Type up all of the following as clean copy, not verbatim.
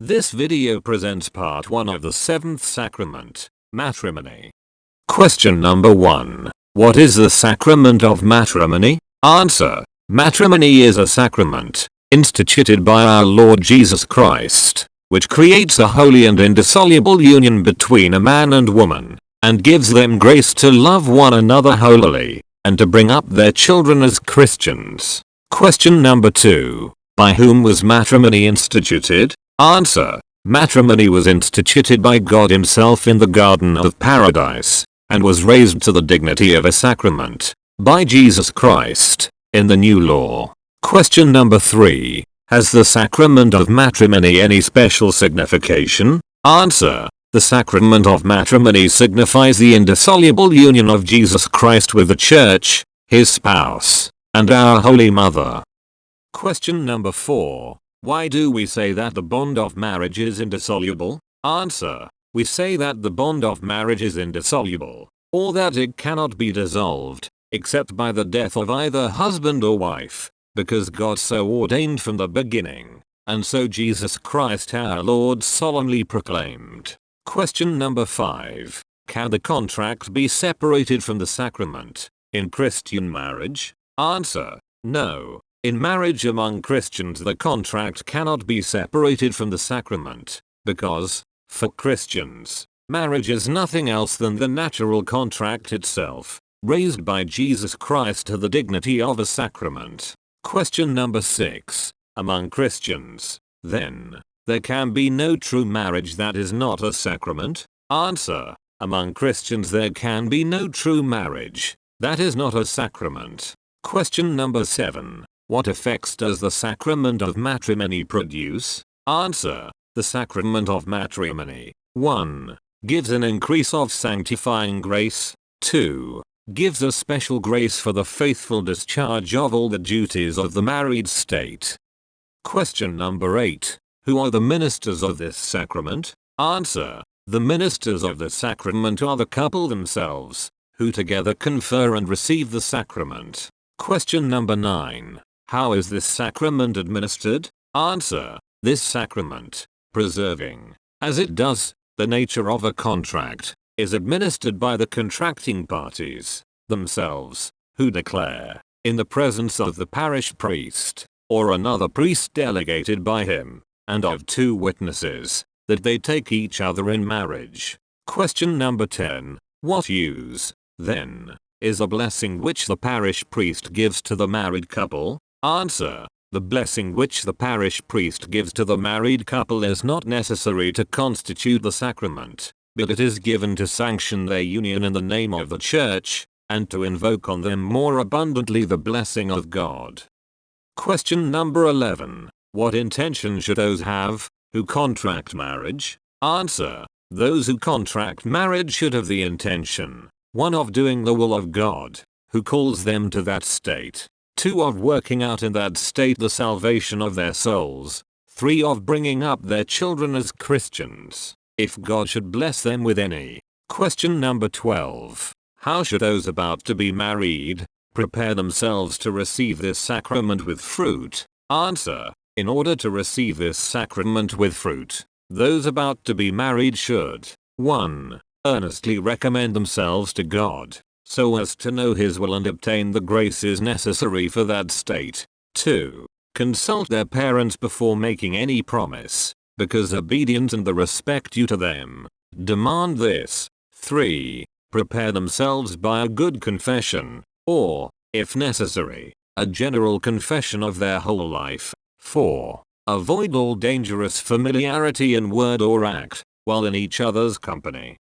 This video presents part 1 of the 7th sacrament, matrimony. Question number 1. What is the sacrament of matrimony? Answer. Matrimony is a sacrament, instituted by our Lord Jesus Christ, which creates a holy and indissoluble union between a man and woman, and gives them grace to love one another holily, and to bring up their children as Christians. Question number 2. By whom was matrimony instituted? Answer. Matrimony was instituted by God Himself in the Garden of Paradise, and was raised to the dignity of a sacrament, by Jesus Christ, in the new law. Question number 3. Has the sacrament of matrimony any special signification? Answer. The sacrament of matrimony signifies the indissoluble union of Jesus Christ with the Church, His spouse, and our Holy Mother. Question number 4. Why do we say that the bond of marriage is indissoluble? Answer. We say that the bond of marriage is indissoluble, or that it cannot be dissolved, except by the death of either husband or wife, because God so ordained from the beginning, and so Jesus Christ our Lord solemnly proclaimed. Question number 5. Can the contract be separated from the sacrament, in Christian marriage? Answer. No. In marriage among Christians the contract cannot be separated from the sacrament, because, for Christians, marriage is nothing else than the natural contract itself, raised by Jesus Christ to the dignity of a sacrament. Question number 6. Among Christians, then, there can be no true marriage that is not a sacrament? Answer. Among Christians there can be no true marriage that is not a sacrament. Question number 7. What effects does the sacrament of matrimony produce? Answer. The sacrament of matrimony, 1. Gives an increase of sanctifying grace. 2. Gives a special grace for the faithful discharge of all the duties of the married state. Question number 8. Who are the ministers of this sacrament? Answer. The ministers of the sacrament are the couple themselves, who together confer and receive the sacrament. Question number 9. How is this sacrament administered? Answer. This sacrament, preserving, as it does, the nature of a contract, is administered by the contracting parties themselves, who declare, in the presence of the parish priest, or another priest delegated by him, and of 2 witnesses, that they take each other in marriage. Question number 10. What use, then, is a blessing which the parish priest gives to the married couple? Answer. The blessing which the parish priest gives to the married couple is not necessary to constitute the sacrament, but it is given to sanction their union in the name of the Church, and to invoke on them more abundantly the blessing of God. Question number 11. What intention should those have who contract marriage? Answer. Those who contract marriage should have the intention, 1. Of doing the will of God, who calls them to that state. 2. Of working out in that state the salvation of their souls. 3. Of bringing up their children as Christians, if God should bless them with any. Question number 12. How should those about to be married prepare themselves to receive this sacrament with fruit? Answer. In order to receive this sacrament with fruit, those about to be married should, 1. Earnestly recommend themselves to God, so as to know His will and obtain the graces necessary for that state. 2. Consult their parents before making any promise, because obedience and the respect due to them demand this. 3. Prepare themselves by a good confession, or, if necessary, a general confession of their whole life. 4. Avoid all dangerous familiarity in word or act, while in each other's company.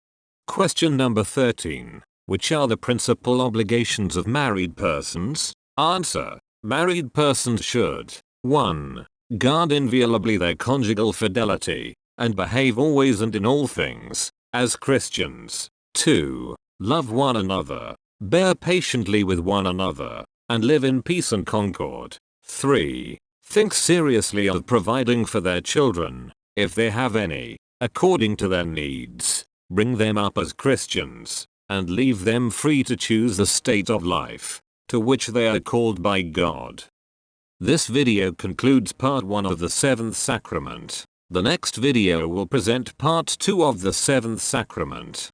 Question number 13. Which are the principal obligations of married persons? Answer. Married persons should, 1. Guard inviolably their conjugal fidelity, and behave always and in all things, as Christians. 2. Love one another, bear patiently with one another, and live in peace and concord. 3. Think seriously of providing for their children, if they have any, according to their needs, bring them up as Christians, and leave them free to choose the state of life to which they are called by God. This video concludes part 1 of the 7th sacrament. The next video will present part 2 of the 7th sacrament.